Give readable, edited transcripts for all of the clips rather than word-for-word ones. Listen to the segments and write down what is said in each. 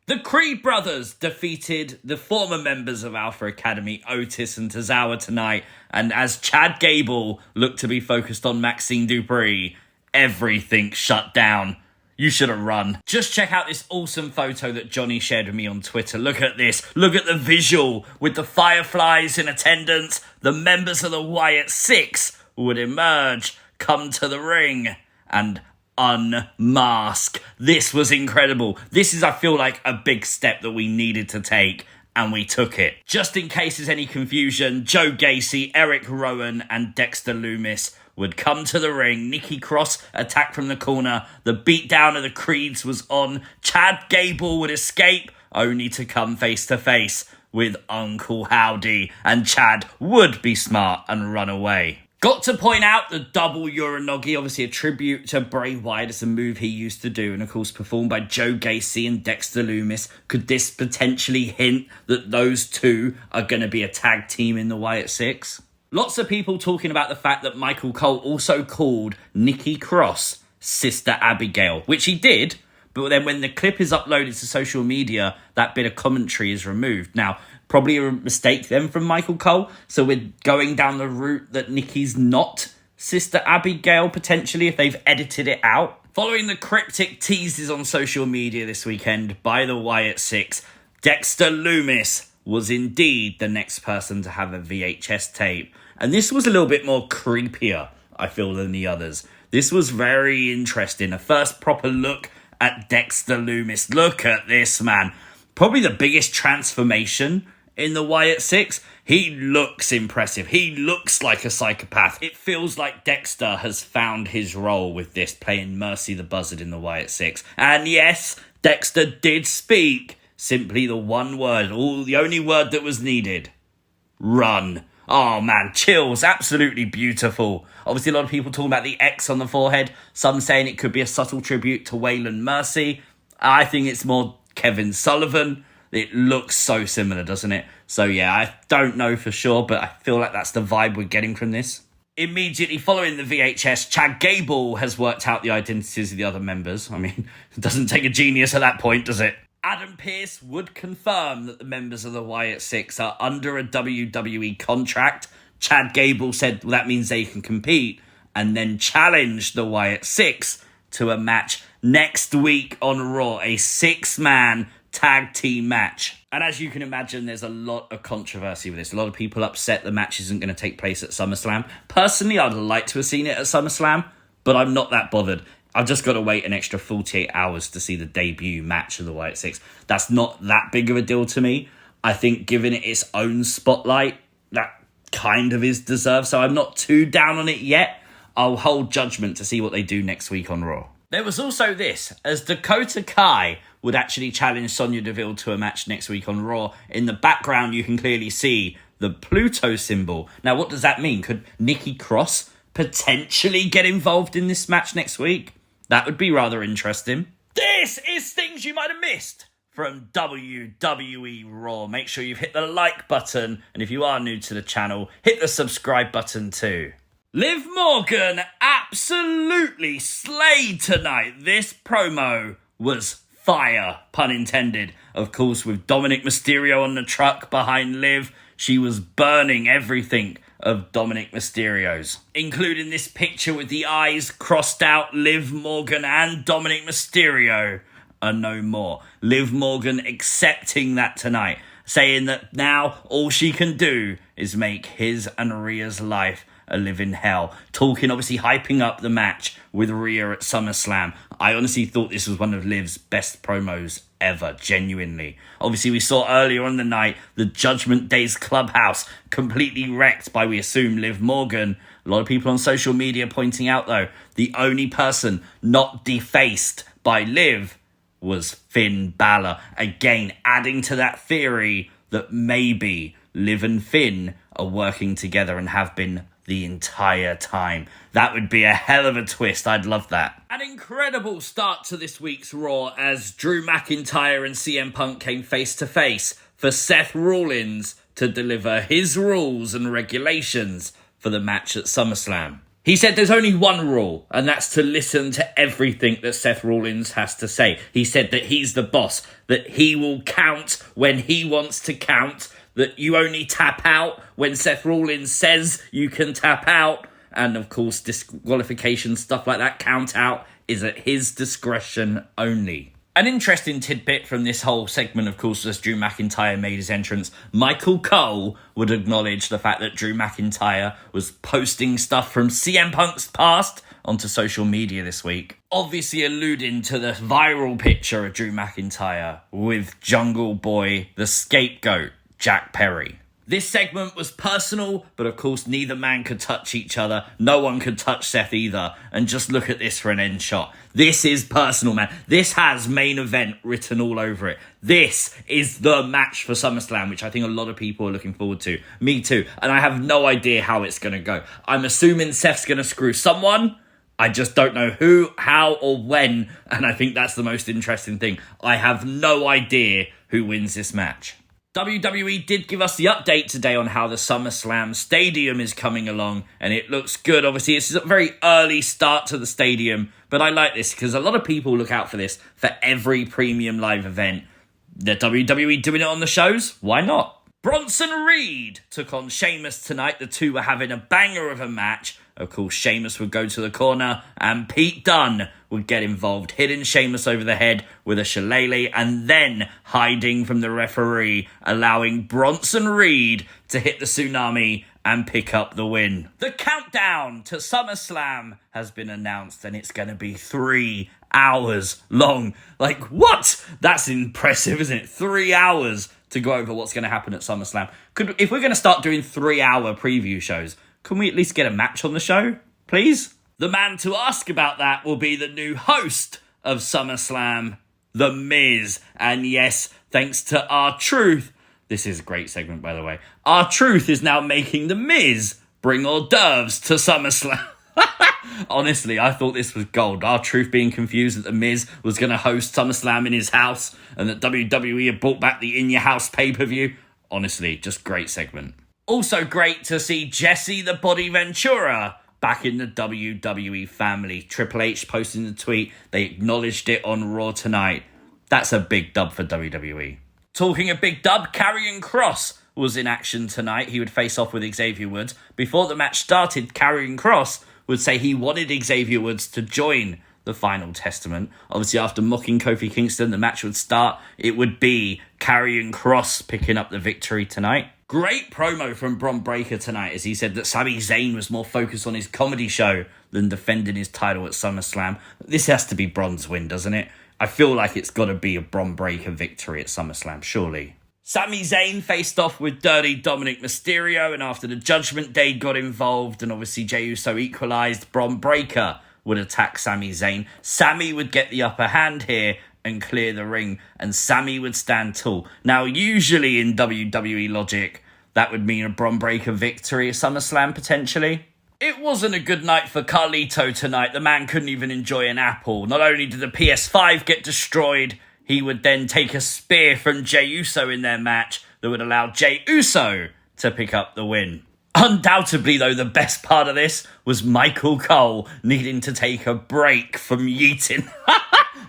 The Creed brothers defeated the former members of Alpha Academy, Otis and Tozawa, tonight, and as Chad Gable looked to be focused on Maxine Dupree, everything shut down. You should have run. Just check out this awesome photo that Johnny shared with me on Twitter. Look at this. Look at the visual with the Fireflies in attendance. The members of the Wyatt Sicks would emerge, come to the ring, and unmask. This was incredible. This is, I feel like, a big step that we needed to take, and we took it. Just in case there's any confusion, Joe Gacy, Erick Rowan, and Dexter Lumis would come to the ring. Nikki Cross attacked from the corner. The beatdown of the Creeds was on. Chad Gable would escape, only to come face to face with Uncle Howdy. And Chad would be smart and run away. Got to point out the double Uranage, obviously a tribute to Bray Wyatt. It's a move he used to do, and of course performed by Joe Gacy and Dexter Lumis. Could this potentially hint that those two are going to be a tag team in the Wyatt Sicks? Lots of people talking about the fact that Michael Cole also called Nikki Cross Sister Abigail, which he did, but then when the clip is uploaded to social media, that bit of commentary is removed. Now, probably a mistake then from Michael Cole, so we're going down the route that Nikki's not Sister Abigail, potentially, if they've edited it out. Following the cryptic teases on social media this weekend by the Wyatt Sicks, Dexter Lumis was indeed the next person to have a VHS tape. And this was a little bit more creepier, I feel, than the others. This was very interesting. A first proper look at Dexter Lumis. Look at this, man. Probably the biggest transformation in the Wyatt Sicks. He looks impressive. He looks like a psychopath. It feels like Dexter has found his role with this, playing Mercy the Buzzard in the Wyatt Sicks. And yes, Dexter did speak simply the one word, the only word that was needed. Run. Oh man, chills, absolutely beautiful. Obviously a lot of people talking about the X on the forehead, some saying it could be a subtle tribute to Waylon Mercy. I think it's more Kevin Sullivan. It looks so similar, doesn't it? So yeah, I don't know for sure, but I feel like that's the vibe we're getting from this. Immediately following the VHS, Chad Gable has worked out the identities of the other members. I mean, it doesn't take a genius at that point, does it? Adam Pearce would confirm that the members of the Wyatt Sicks are under a WWE contract. Chad Gable said, well, that means they can compete, and then challenged the Wyatt Sicks to a match next week on Raw, a 6-man tag team match. And as you can imagine, there's a lot of controversy with this. A lot of people upset the match isn't going to take place at SummerSlam. Personally, I'd like to have seen it at SummerSlam, but I'm not that bothered. I've just got to wait an extra 48 hours to see the debut match of the Wyatt Sicks. That's not that big of a deal to me. I think giving it its own spotlight, that kind of is deserved. So I'm not too down on it yet. I'll hold judgment to see what they do next week on Raw. There was also this, as Dakota Kai would actually challenge Sonya Deville to a match next week on Raw. In the background, you can clearly see the Pluto symbol. Now, what does that mean? Could Nikki Cross potentially get involved in this match next week? That would be rather interesting. This is things you might have missed from WWE Raw. Make sure you've hit the like button, and if you are new to the channel, hit the subscribe button too. Liv Morgan absolutely slayed tonight. This promo was fire, pun intended. Of course, with Dominic Mysterio on the truck behind Liv, she was burning everything of Dominic Mysterio's, including this picture with the eyes crossed out. Liv Morgan and Dominic Mysterio are no more. Liv Morgan accepting that tonight, saying that now all she can do is make his and Rhea's life a living hell. Talking, obviously hyping up the match with Rhea at SummerSlam. I honestly thought this was one of Liv's best promos ever, genuinely. Obviously, we saw earlier on the night the Judgment Day's clubhouse completely wrecked by, we assume, Liv Morgan. A lot of people on social media pointing out, though, the only person not defaced by Liv was Finn Balor. Again, adding to that theory that maybe Liv and Finn are working together and have been the entire time. That would be a hell of a twist. I'd love that. An incredible start to this week's Raw as Drew McIntyre and CM Punk came face to face for Seth Rollins to deliver his rules and regulations for the match at SummerSlam. He said there's only one rule, and that's to listen to everything that Seth Rollins has to say. He said that he's the boss, that he will count when he wants to count, that you only tap out when Seth Rollins says you can tap out, and of course disqualification, stuff like that, count out, is at his discretion only. An interesting tidbit from this whole segment, of course, as Drew McIntyre made his entrance, Michael Cole would acknowledge the fact that Drew McIntyre was posting stuff from CM Punk's past onto social media this week, obviously alluding to the viral picture of Drew McIntyre with Jungle Boy, the scapegoat, Jack Perry. This segment was personal, but of course neither man could touch each other. No one could touch Seth either. And just look at this for an end shot. This is personal, man. This has main event written all over it. This is the match for SummerSlam, which I think a lot of people are looking forward to. Me too. And I have no idea how it's going to go. I'm assuming Seth's going to screw someone. I just don't know who, how, or when. And I think that's the most interesting thing. I have no idea who wins this match. WWE did give us the update today on how the SummerSlam stadium is coming along, and it looks good. Obviously, it's a very early start to the stadium, but I like this because a lot of people look out for this for every premium live event. The WWE doing it on the shows? Why not? Bronson Reed took on Sheamus tonight. The two were having a banger of a match. Of course, Sheamus would go to the corner and Pete Dunne would get involved, hitting Sheamus over the head with a shillelagh and then hiding from the referee, allowing Bronson Reed to hit the tsunami and pick up the win. The countdown to SummerSlam has been announced and it's going to be 3 hours long. Like, what? That's impressive, isn't it? 3 hours to go over what's going to happen at SummerSlam. If we're going to start doing 3-hour preview shows, can we at least get a match on the show, please? The man to ask about that will be the new host of SummerSlam, The Miz. And yes, thanks to R-Truth, this is a great segment, by the way, R-Truth is now making The Miz bring hors d'oeuvres to SummerSlam. Honestly, I thought this was gold. R-Truth being confused that The Miz was going to host SummerSlam in his house and that WWE had brought back the In Your House pay-per-view. Honestly, just great segment. Also great to see Jesse the Body Ventura back in the WWE family. Triple H posting the tweet. They acknowledged it on Raw tonight. That's a big dub for WWE. Talking a big dub, Karrion Kross was in action tonight. He would face off with Xavier Woods. Before the match started, Karrion Kross would say he wanted Xavier Woods to join the Final Testament. Obviously, after mocking Kofi Kingston, the match would start. It would be Karrion Kross picking up the victory tonight. Great promo from Bron Breakker tonight as he said that Sami Zayn was more focused on his comedy show than defending his title at SummerSlam. This has to be Bron's win, doesn't it? I feel like it's got to be a Bron Breakker victory at SummerSlam, surely. Sami Zayn faced off with Dirty Dominic Mysterio, and after the Judgment Day got involved and obviously Jey Uso equalised, Bron Breakker would attack Sami Zayn. Sami would get the upper hand here and clear the ring, and Sami would stand tall. Now, usually in WWE logic, that would mean a Bron Breakker victory at SummerSlam, potentially. It wasn't a good night for Carlito tonight. The man couldn't even enjoy an apple. Not only did the PS5 get destroyed, he would then take a spear from Jey Uso in their match that would allow Jey Uso to pick up the win. Undoubtedly, though, the best part of this was Michael Cole needing to take a break from yeeting.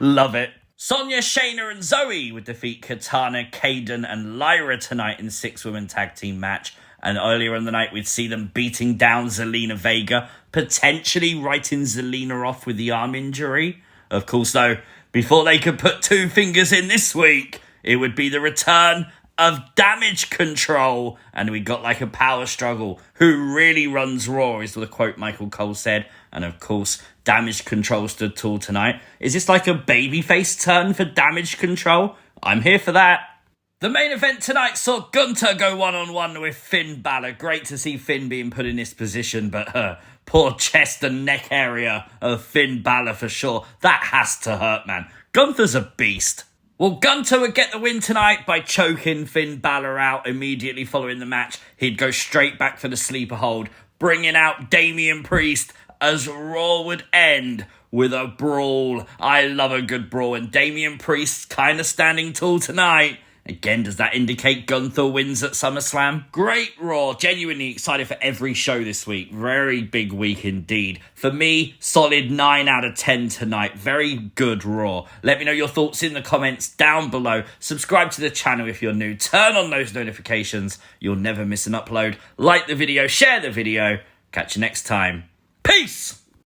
Love it. Sonya, Shayna and Zoe would defeat Katana, Kaden and Lyra tonight in 6-woman tag team match. And earlier in the night, we'd see them beating down Zelina Vega, potentially writing Zelina off with the arm injury. Of course, though, before they could put 2 fingers in this week, it would be the return of Damage CTRL. And we got like a power struggle. Who really runs Raw is the quote Michael Cole said. And of course, Damage CTRL stood tall tonight. Is this like a babyface turn for Damage CTRL? I'm here for that. The main event tonight saw Gunther go one-on-one with Finn Balor. Great to see Finn being put in this position, but poor chest and neck area of Finn Balor for sure. That has to hurt, man. Gunther's a beast. Well, Gunther would get the win tonight by choking Finn Balor out immediately following the match. He'd go straight back for the sleeper hold, bringing out Damian Priest as Raw would end with a brawl. I love a good brawl, and Damian Priest kind of standing tall tonight Again, does that indicate Gunther wins at SummerSlam? Great Raw. Genuinely excited for every show this week. Very big week indeed. For me, solid 9 out of 10 tonight. Very good Raw. Let me know your thoughts in the comments down below. Subscribe to the channel if you're new. Turn on those notifications. You'll never miss an upload. Like the video, share the video. Catch you next time. Peace!